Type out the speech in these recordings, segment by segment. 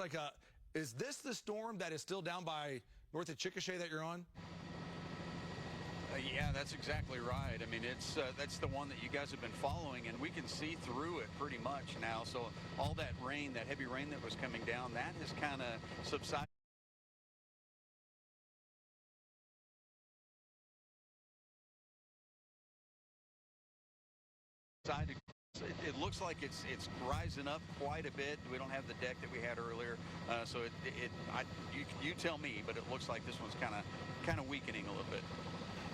like is this the storm that is still down by north of Chickasha that you're on? Yeah, that's exactly right. I mean, that's the one that you guys have been following, and we can see through it pretty much now. So all that rain, that heavy rain that was coming down, that has kind of subsided. It looks like it's rising up quite a bit. We don't have the deck that we had earlier, so you tell me, but it looks like this one's kind of weakening a little bit.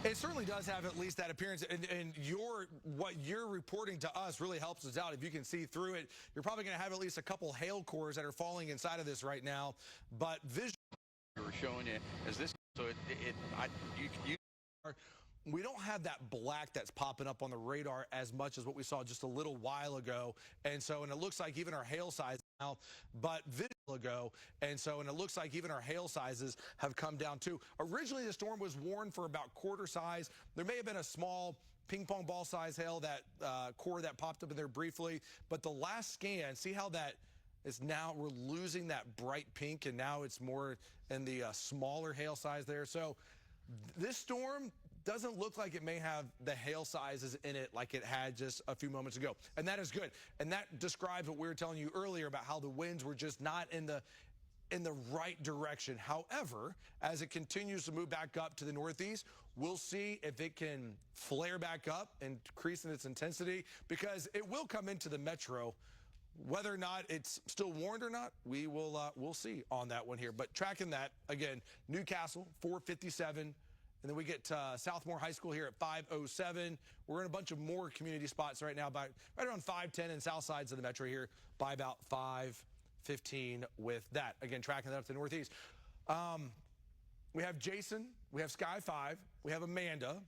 It certainly does have at least that appearance, and what you're reporting to us really helps us out. If you can see through it, you're probably going to have at least a couple hail cores that are falling inside of this right now. But visually, we were showing you as this, so we don't have that black that's popping up on the radar as much as what we saw just a little while ago. And it looks like even our hail size now, but it looks like even our hail sizes have come down too. Originally, the storm was warned for about quarter size. There may have been a small ping pong ball size hail, that core that popped up in there briefly. But the last scan, see how that is now, we're losing that bright pink, and now it's more in the smaller hail size there. So this storm doesn't look like it may have the hail sizes in it like it had just a few moments ago. And that is good. And that describes what we were telling you earlier about how the winds were just not in the right direction. However, as it continues to move back up to the northeast, we'll see if it can flare back up and increase in its intensity, because it will come into the metro. Whether or not it's still warned or not, we'll see on that one here. But tracking that, again, Newcastle, 457. And then we get Southmore High School here at 507. We're in a bunch of more community spots right now, right around 510 and south sides of the metro here by about 515 with that. Again, tracking that up to the northeast. We have Jason. We have Sky 5. We have Amanda.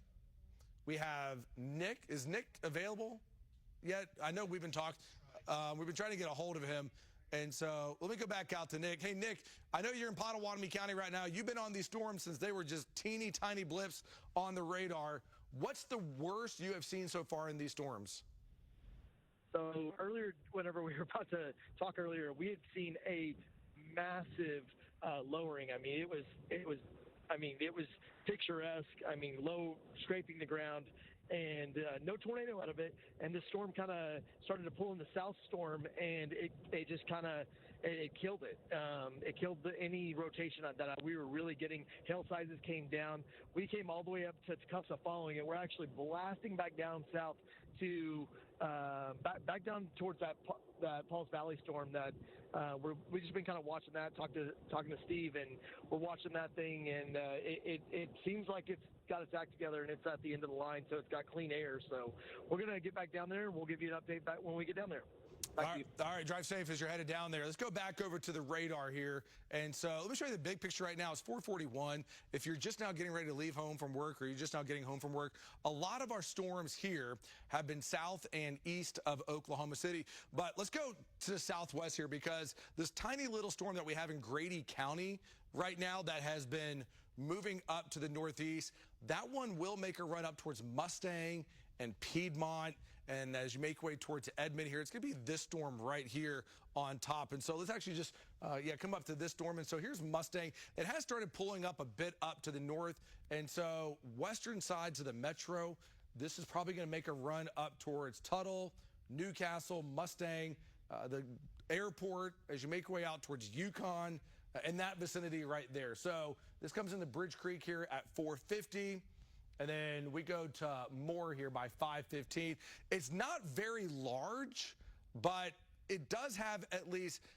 We have Nick. Is Nick available yet? I know we've been talking. We've been trying to get a hold of him. And so let me go back out to Nick. Hey, Nick, I know you're in Pottawatomie County right now. You've been on these storms since they were just teeny tiny blips on the radar. What's the worst you have seen so far in these storms? So earlier, whenever we were about to talk earlier, we had seen a massive lowering. I mean, it was picturesque. I mean, low, scraping the ground, and no tornado out of it. And the storm kind of started to pull in the south storm, and it just kind of killed it. It killed any rotation that we were really getting. Hail sizes came down. We came all the way up to Tecumseh following it. We're actually blasting back down south to back down towards that Pauls Valley storm that we've just been kind of watching that, talking to Steve, and we're watching that thing, and it seems like it's got its act together, and it's at the end of the line, so it's got clean air. So we're going to get back down there, and we'll give you an update back when we get down there. All right, drive safe as you're headed down there. Let's go back over to the radar here. And so let me show you the big picture right now. It's 441. If you're just now getting ready to leave home from work, or you're just now getting home from work, a lot of our storms here have been south and east of Oklahoma City. But let's go to the southwest here, because this tiny little storm that we have in Grady County right now that has been moving up to the northeast, that one will make a run up towards Mustang and Piedmont. And as you make your way towards Edmond here, it's going to be this storm right here on top. And so let's actually just, come up to this storm. And so here's Mustang. It has started pulling up a bit up to the north. And so western sides of the metro, this is probably going to make a run up towards Tuttle, Newcastle, Mustang, the airport, as you make your way out towards Yukon, in that vicinity right there. So this comes into Bridge Creek here at 450. And then we go to Moore here by 515. It's not very large, but it does have at least